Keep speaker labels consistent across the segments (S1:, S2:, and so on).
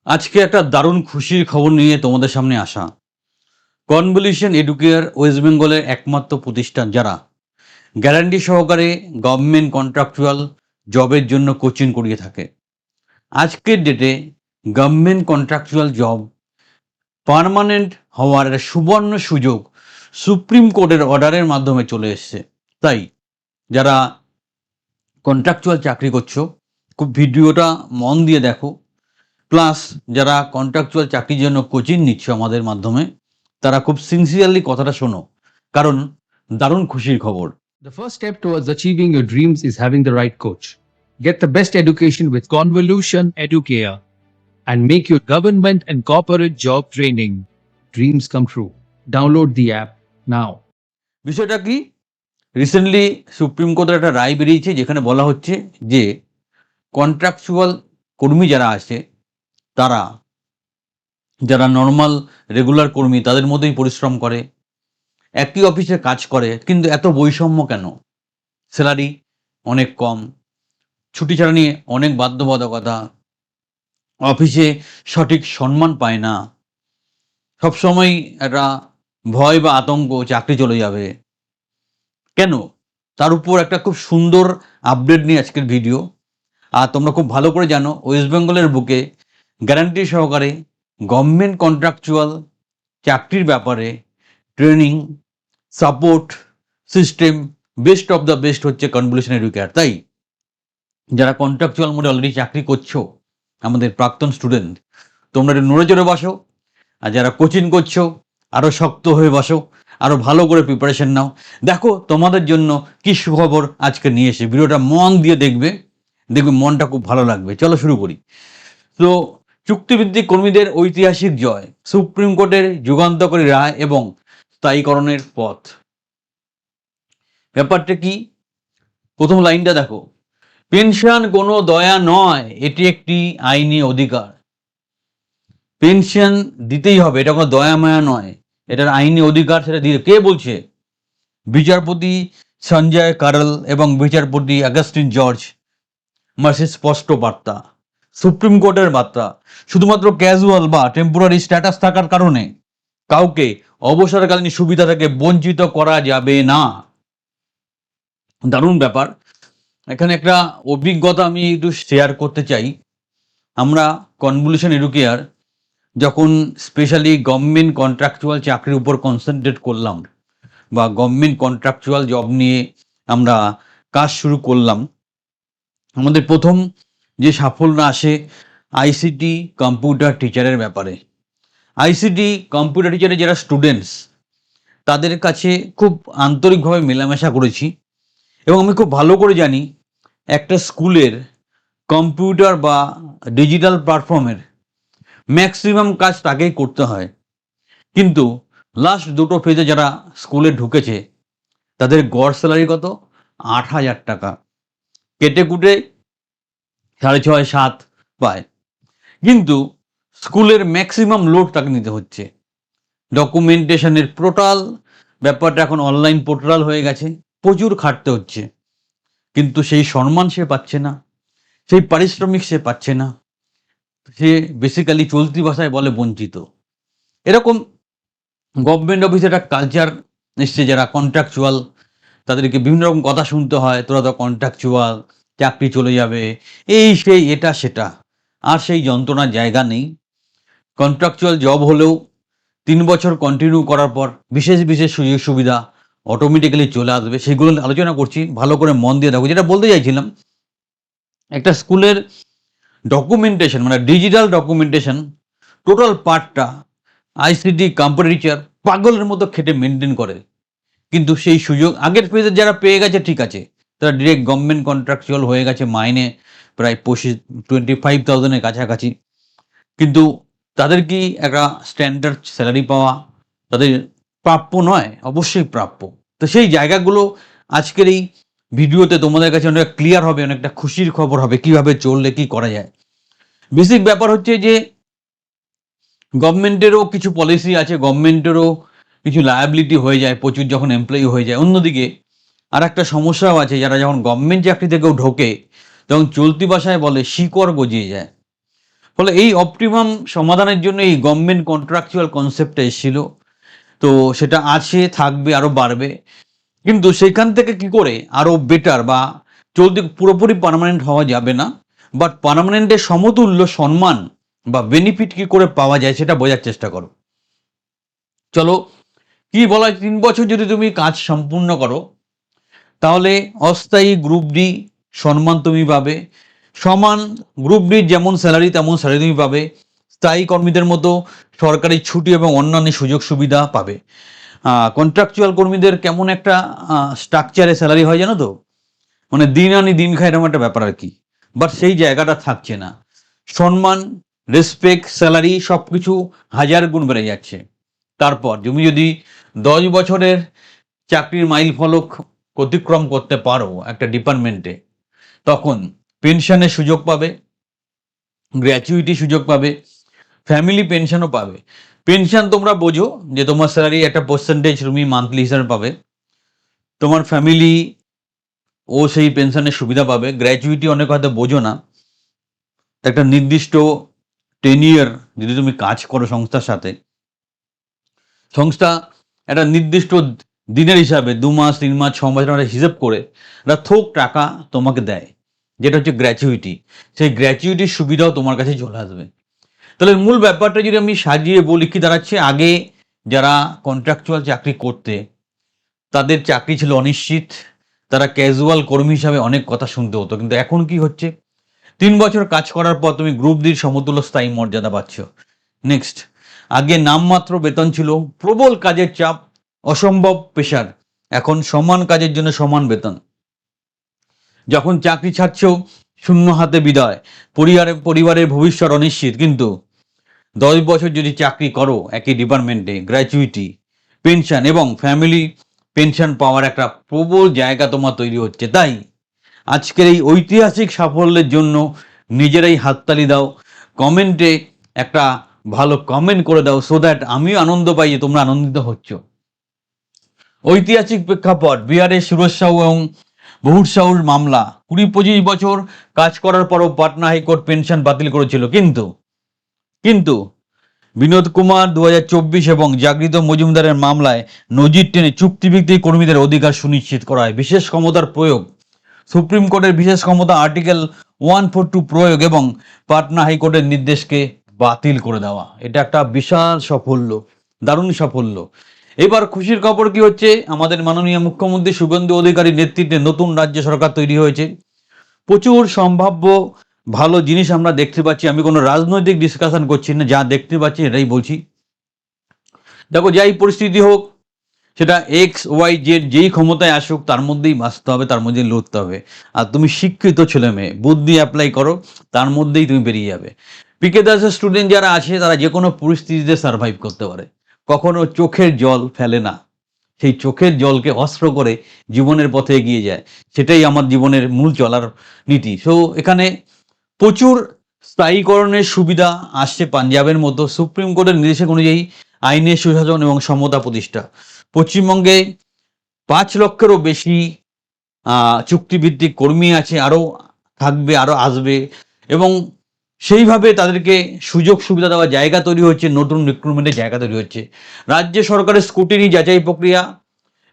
S1: আজকে একটা দারুণ খুশির খবর নিয়ে তোমাদের সামনে আসা। কনভলিউশন এডুকেয়ার ওয়েস্ট বেঙ্গলের একমাত্র প্রতিষ্ঠান যারা গ্যারান্টি সহকারে গভর্নমেন্ট কন্ট্রাকচুয়াল জবের জন্য কোচিং করিয়ে থাকে। আজকের ডেটে গভর্নমেন্ট কন্ট্রাকচুয়াল জব পার্মানেন্ট হওয়ার একটা সুবর্ণ সুযোগ সুপ্রিম কোর্টের অর্ডারের মাধ্যমে চলে এসছে। তাই যারা কন্ট্রাকচুয়াল চাকরি করছো, খুব ভিডিওটা মন দিয়ে দেখো। প্লাস যারা কন্ট্রাকচুয়াল চাকরির জন্য কোচিং নিচ্ছ আমাদের মাধ্যমে, তারা খুব সিনসিয়ারলি কথাটা শোনো, কারণ দারুণ খুশির খবর।
S2: The first step towards achieving your dreams is having the right coach. Get the best education with Convolution Educare and make your government and corporate job training dreams come true. Download the app now.
S1: বিষয়টা কি, recently supreme কোর্টের একটা রায় বেরিয়েছে যেখানে বলা হচ্ছে যে contractual কর্মী যারা আছে, তারা যারা নর্মাল রেগুলার কর্মী তাদের মধ্যেই পরিশ্রম করে, একই অফিসে কাজ করে, কিন্তু এত বৈষম্য কেন? স্যালারি অনেক কম, ছুটি ছাড়া নিয়ে অনেক বাধ্যবাধকতা, অফিসে সঠিক সম্মান পায় না, সবসময় একটা ভয় বা আতঙ্ক চাকরি চলে যাবে কেন? তার উপর একটা খুব সুন্দর আপডেট নিয়ে আজকের ভিডিও। আর তোমরা খুব ভালো করে জানো, ওয়েস্ট বেঙ্গলের বুকে গ্যারান্টি সহকারে গভর্নমেন্ট কন্ট্রাকচুয়াল চাকরির ব্যাপারে training, support system best of the best হচ্ছে কনভলিউশন এডুকেয়ার। তাই যারা কন্ট্রাকচুয়াল মোডে অলরেডি চাকরি করছো, আমাদের প্রাক্তন স্টুডেন্ট, তোমরা একটু নড়ে চড়ে বসো। আর যারা কোচিং করছো, আরও শক্ত হয়ে বসো, আরও ভালো করে প্রিপারেশন নাও। দেখো তোমাদের জন্য কি সুখবর আজকে নিয়ে এসে, ভিডিওটা মন দিয়ে দেখবে, দেখবে মনটা খুব ভালো লাগবে। চলো শুরু করি। তো চুক্তিভিত্তিক কর্মীদের ঐতিহাসিক জয়, সুপ্রিম কোর্টের যুগান্তকারী রায় এবং স্থায়ীকরণের পথ। ব্যাপারটা কি, প্রথম লাইনটা দেখো, পেনশন কোনো দয়া নয়, এটি একটি আইনি অধিকার। পেনশন দিতেই হবে, এটা কোনো দয়া মায়া নয়, এটার আইনি অধিকার। সেটা দিয়ে কে বলছে? বিচারপতি সঞ্জয় কারল এবং বিচারপতি অগাস্টিন জর্জ মার্সির স্পষ্ট বার্তা, সুপ্রিম কোর্টের বার্তা। শুধুমাত্র ক্যাজুয়াল বা টেম্পোরারি স্ট্যাটাস থাকার কারণে কাউকে অবসরকালীন সুবিধা থেকে বঞ্চিত করা যাবে না। দারুণ ব্যাপার। এখানে একটা অভিজ্ঞতা আমি একটু শেয়ার করতে চাই। আমরা কনভলিউশন এডুকেয়ার যখন স্পেশালি গভর্নমেন্ট কন্ট্রাকচুয়াল চাকরির উপর কনসেন্ট্রেট করলাম বা গভর্নমেন্ট কন্ট্রাকচুয়াল জব নিয়ে আমরা কাজ শুরু করলাম, আমাদের প্রথম যে সাফল্য আসে আইসিটি কম্পিউটার টিচারের ব্যাপারে। আইসিটি কম্পিউটার টিচারের যারা স্টুডেন্টস, তাদের কাছে খুব আন্তরিকভাবে মেলামেশা করেছি এবং আমি খুব ভালো করে জানি একটা স্কুলের কম্পিউটার বা ডিজিটাল প্ল্যাটফর্মের ম্যাক্সিমাম কাজ তাকেই করতে হয়। কিন্তু লাস্ট দুটো ফেজে যারা স্কুলে ঢুকেছে, তাদের গড় স্যালারি কত? 8,000 টাকা, কেটে কুটে 6.5-7 পায়। কিন্তু স্কুলের ম্যাক্সিমাম লোড তাকে নিতে হচ্ছে। ডকুমেন্টেশনের পোর্টাল ব্যাপারটা এখন অনলাইন পোর্টাল হয়ে গেছে, প্রচুর খাটতে হচ্ছে, কিন্তু সেই সম্মান সে পাচ্ছে না, সেই পারিশ্রমিক সে পাচ্ছে না। সে বেসিক্যালি চলতি ভাষায় বলে বঞ্চিত। এরকম গভর্নমেন্ট অফিসে একটা কালচার এসছে, যারা কন্ট্রাকচুয়াল তাদেরকে বিভিন্ন রকম কথা শুনতে হয়, তোরা তো কন্ট্রাকচুয়াল, চাকরি চলে যাবে, এই সেই এটা সেটা। আর সেই যন্ত্রণার জায়গা নেই। কন্ট্রাকচুয়াল জব হলেও 3 বছর কন্টিনিউ করার পর বিশেষ বিশেষ সুযোগ সুবিধা অটোমেটিক্যালি চলে আসবে। সেগুলো আলোচনা করছি, ভালো করে মন দিয়ে দেখো। যেটা বলতে চাইছিলাম, একটা স্কুলের ডকুমেন্টেশন মানে ডিজিটাল ডকুমেন্টেশন টোটাল পার্টটা আইসিটি কম্পিউটার টিচার পাগলের মতো খেটে মেনটেন করে। কিন্তু সেই সুযোগ আগের ফেজে যারা পেয়ে গেছে, ঠিক আছে, তারা ডিরেক্ট গভর্নমেন্ট কন্ট্রাকচুয়াল হয়ে গেছে, মাইনে প্রায় 25,000-এর কাছাকাছি। কিন্তু তাদের কি একটা স্ট্যান্ডার্ড স্যালারি পাওয়া তাদের প্রাপ্য নয়? অবশ্যই প্রাপ্য। তো সেই জায়গাগুলো আজকের এই ভিডিওতে তোমাদের কাছে অনেক ক্লিয়ার হবে, অনেকটা খুশির খবর হবে কিভাবে চললে কি করা যায়। বেসিক ব্যাপার হচ্ছে যে গভর্নমেন্টেরও কিছু পলিসি আছে, গভর্নমেন্টেরও কিছু লায়াবিলিটি হয়ে যায় প্রচুর যখন এমপ্লয়ি হয়ে যায়। অন্যদিকে আর একটা সমস্যাও আছে, যারা যখন গভর্নমেন্ট চাকরি থেকেও ঢোকে তখন চলতি ভাষায় বলে শিকড় গজিয়ে যায়। ফলে এই অপটিমাম সমাধানের জন্য এই গভর্নমেন্ট কন্ট্রাকচুয়াল কনসেপ্টটা এসেছিল। তো সেটা আছে, থাকবে, আরো বাড়বে। কিন্তু সেখান থেকে কি করে আরো বেটার বা চলতে পুরোপুরি পার্মানেন্ট হওয়া যাবে না, বাট পার্মানেন্টের সমতুল্য সম্মান বা বেনিফিট কি করে পাওয়া যায় সেটা বোঝার চেষ্টা করো। চলো, কি বলা হয়, 3 বছর যদি তুমি কাজ সম্পূর্ণ করো তাহলে অস্থায়ী গ্রুপ ডি সম্মান তুমি পাবে, সমান গ্রুপ ডির যেমন স্যালারি তেমন স্যালারি তুমি পাবে, স্থায়ী কর্মীদের মতো সরকারি ছুটি এবং অন্যান্য সুযোগ সুবিধা পাবে। কন্ট্রাকচুয়াল কর্মীদের কেমন একটা স্ট্রাকচারে স্যালারি হয় জানো তো, মানে দিন আনি দিন খায় এরকম একটা ব্যাপার আর কি। বাট সেই জায়গাটা থাকছে না। সম্মান, রেসপেক্ট, স্যালারি সবকিছু 1000 গুণ বেড়ে যাচ্ছে। তারপর তুমি যদি 10 বছরের চাকরির মাইল ফলক অতিক্রম করতে পারো একটা ডিপার্টমেন্টে, তখন পেনশনের সুযোগ পাবে, গ্র্যাচুইটি সুযোগ পাবে, ফ্যামিলি পেনশনও পাবে। পেনশন তোমরা বোঝো যে তোমার স্যালারি একটা পার্সেন্টেজ তুমি মান্থলি হিসাবে পাবে, তোমার ফ্যামিলি ও সেই পেনশনের সুবিধা পাবে। গ্র্যাচুইটি অনেক হয়তো বোঝো না, একটা নির্দিষ্ট 10 ইয়ার যদি তুমি কাজ করো সংস্থার সাথে, সংস্থা একটা নির্দিষ্ট দিনের হিসাবে 2 মাস 3 মাস 6 মাসের একটা হিসেব করে একটা থোক টাকা তোমাকে দেয়, যেটা হচ্ছে গ্র্যাচুইটি। সেই গ্র্যাচুইটির সুবিধাও তোমার কাছে চলে আসবে। তাহলে মূল ব্যাপারটা যদি আমি সাজিয়ে বলি, কি দাঁড়াচ্ছে, আগে যারা কন্ট্রাকচুয়াল চাকরি করতে তাদের চাকরি ছিল অনিশ্চিত, তারা ক্যাজুয়াল কর্মী হিসাবে অনেক কথা শুনতে হতো। কিন্তু এখন কি হচ্ছে, 3 বছর কাজ করার পর তুমি গ্রুপ ডির সমতুল্য স্থায়ী মর্যাদা পাচ্ছ। নেক্সট, আগে নামমাত্র বেতন ছিল, প্রবল কাজের চাপ, অসম্ভব পেশার, এখন সমান কাজের জন্য সমান বেতন। যখন চাকরি ছাড়ছ শূন্য হাতে বিদায়, পরিবারের ভবিষ্যৎ অনিশ্চিত। কিন্তু 10 বছর যদি চাকরি করো একই ডিপার্টমেন্টে, গ্র্যাচুইটি, পেনশন এবং ফ্যামিলি পেনশন পাওয়ার একটা প্রবল জায়গা তোমার তৈরি হচ্ছে। তাই আজকের এই ঐতিহাসিক সাফল্যের জন্য নিজেরাই হাততালি দাও, কমেন্টে একটা ভালো কমেন্ট করে দাও, সো দ্যাট আমিও আনন্দ পাই যে তোমরা আনন্দিত হচ্ছ। ঐতিহাসিক প্রেক্ষাপট, বিহারের সুরজ সাহু এবং বহুর সাহুর মামলা, 20-25 বছর কাজ করার পরও পাটনা হাইকোর্ট পেনশন বাতিল করেছিল। কিন্তু বিনোদ কুমার 2024 এবং জাগৃত মজুমদারের মামলায় নজির টেনে চুক্তিভিত্তিক কর্মীদের অধিকার সুনিশ্চিত করা হয়। বিশেষ ক্ষমতার প্রয়োগ, সুপ্রিম কোর্টের বিশেষ ক্ষমতা আর্টিকেল 142 প্রয়োগ এবং পাটনা হাইকোর্টের নির্দেশকে বাতিল করে দেওয়া, এটা একটা বিশাল সাফল্য, দারুণ সাফল্য। এবার খুশির খবর কি হচ্ছে, আমাদের মাননীয় মুখ্যমন্ত্রী শুভেন্দু অধিকারীর নেতৃত্বে নতুন রাজ্য সরকার তৈরি হয়েছে। প্রচুর সম্ভাব্য ভালো জিনিস আমরা দেখতে পাচ্ছি। আমি কোনো রাজনৈতিক ডিসকাশন করছি না, যা দেখতে পাচ্ছি এটাই বলছি। দেখো, যাই পরিস্থিতি হোক, সেটা XYZ যেই ক্ষমতায় আসুক তার মধ্যেই বাঁচতে হবে, তার মধ্যেই লড়তে হবে। আর তুমি শিক্ষিত ছেলে মেয়ে, বুদ্ধি অ্যাপ্লাই করো, তার মধ্যেই তুমি বেরিয়ে যাবে। পিকে দাসের স্টুডেন্ট যারা আছে তারা যে কোনো পরিস্থিতিতে সার্ভাইভ করতে পারে, কখনো চোখের জল ফেলে না, সেই চোখের জলকে অস্ত্র করে জীবনের পথে এগিয়ে যায়। সেটাই আমার জীবনের মূল চলার নীতি। সো এখানে প্রচুর স্থায়ীকরণের সুবিধা আসছে পাঞ্জাবের মতো। সুপ্রিম কোর্টের নির্দেশক অনুযায়ী আইনের সুশাসন এবং সমতা প্রতিষ্ঠা। পশ্চিমবঙ্গে 5 লক্ষেরও বেশি চুক্তিভিত্তিক কর্মী আছে, আরও থাকবে, আরও আসবে, এবং সেইভাবে তাদেরকে সুযোগ সুবিধা দেওয়ার জায়গা তৈরি হচ্ছে, নতুন রিক্রুটমেন্টের জায়গা তৈরি হচ্ছে। রাজ্য সরকারের স্কুটিনি যাচাই প্রক্রিয়া,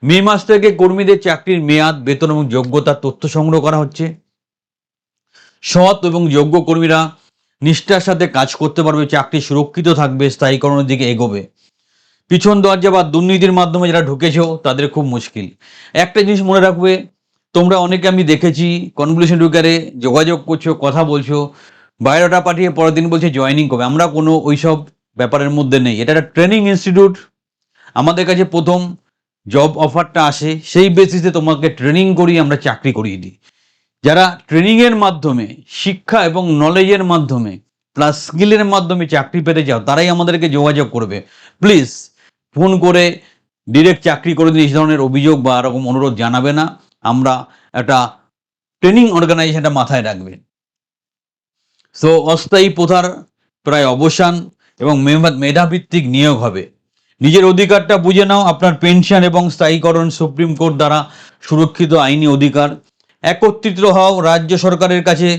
S1: মে মাস থেকে কর্মীদের চাকরির মেয়াদ, বেতন এবং যোগ্যতার তথ্য সংগ্রহ করা হচ্ছে। সৎ এবং যোগ্য কর্মীরা নিষ্ঠার সাথে কাজ করতে পারবে, চাকরি সুরক্ষিত থাকবে, স্থায়ীকরণের দিকে এগোবে। পিছন দরজা বা দুর্নীতির মাধ্যমে যারা ঢুকেছো তাদের খুব মুশকিল। একটা জিনিস মনে রাখবে, তোমরা অনেকে আমি দেখেছি কনভলিউশন এডুকেয়ারে যোগাযোগ করছো, কথা বলছো, বায়োডাটা পাঠিয়ে পরের দিন বলছে জয়েনিং করবে। আমরা কোনো ওইসব ব্যাপারের মধ্যে নেই। এটা একটা ট্রেনিং ইনস্টিটিউট। আমাদের কাছে প্রথম জব অফারটা আসে, সেই বেসিসে তোমাকে ট্রেনিং করিয়ে আমরা চাকরি করিয়ে দিই। যারা ট্রেনিংয়ের মাধ্যমে, শিক্ষা এবং নলেজের মাধ্যমে প্লাস স্কিলের মাধ্যমে চাকরি পেতে চাও, তারাই আমাদেরকে যোগাযোগ করবে। প্লিজ ফোন করে ডিরেক্ট চাকরি করে দিন এই ধরনের অভিযোগ বা এরকম অনুরোধ জানাবে না। আমরা একটা ট্রেনিং অর্গানাইজেশনটা মাথায় রাখবে। সো অস্থায়ী প্রথার প্রায় অবসান এবং মেধাভিত্তিক নিয়োগ হবে। নিজের অধিকারটা বুঝে নাও। আপনার পেনশন এবং স্থায়ীকরণ সুপ্রিম কোর্ট দ্বারা সুরক্ষিত আইনি অধিকার। একত্রিত হও, রাজ্য সরকারের কাছে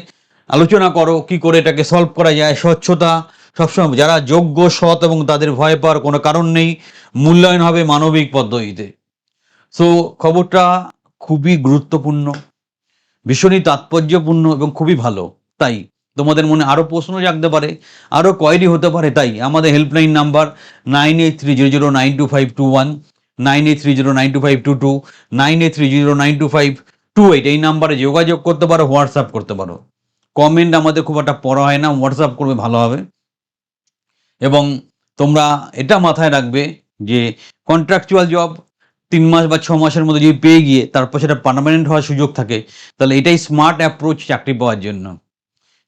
S1: আলোচনা করো কি করে এটাকে সলভ করা যায়। স্বচ্ছতা সবসময়, যারা যোগ্য সৎ এবং তাদের ভয় পাওয়ার কোনো কারণ নেই, মূল্যায়ন হবে মানবিক পদ্ধতিতে। সো খবরটা খুবই গুরুত্বপূর্ণ, ভীষণই তাৎপর্যপূর্ণ এবং খুবই ভালো। তাই তোমাদের মনে আরও প্রশ্ন জাগতে পারে, আরও কোয়েরি হতে পারে, তাই আমাদের হেল্পলাইন নাম্বার 9830925221, 9830925222, 9830925228, এই নাম্বারে যোগাযোগ করতে পারো, হোয়াটসঅ্যাপ করতে পারো। কমেন্ট আমাদের খুব একটা পড়া হয় না, হোয়াটসঅ্যাপ করবে ভালো হবে। এবং তোমরা এটা মাথায় রাখবে যে কন্ট্রাকচুয়াল জব 3 মাস বা 6 মাসের মধ্যে যদি পেয়ে গিয়ে তারপর সেটা পার্মানেন্ট হওয়ার সুযোগ থাকে, তাহলে এটাই স্মার্ট অ্যাপ্রোচ চাকরি পাওয়ার জন্য।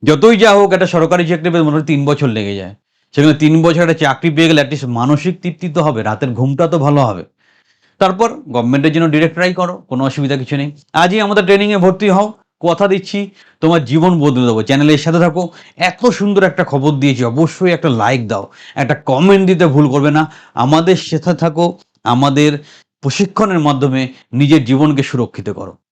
S1: যতই যা হোক, একটা সরকারি চাকরি পেতে মোটামুটি 3 বছর লেগে যায়, সেখানে 3 বছর একটা চাকরি পেয়ে গেলে অ্যাটলিস্ট মানসিক তৃপ্তি তো হবে, রাতের ঘুমটা তো ভালো হবে। তারপর গভর্নমেন্টের জন্য ডিরেক্ট ট্রাই করো, কোনো অসুবিধা কিছু নেই। আজই আমাদের ট্রেনিংয়ে ভর্তি হও, কথা দিচ্ছি তোমার জীবন বদলে দেবো। চ্যানেলের সাথে থাকো, এত সুন্দর একটা খবর দিয়েছি, অবশ্যই একটা লাইক দাও, একটা কমেন্ট দিতে ভুল করবে না। আমাদের সাথে থাকো, আমাদের প্রশিক্ষণের মাধ্যমে নিজের জীবনকে সুরক্ষিত করো।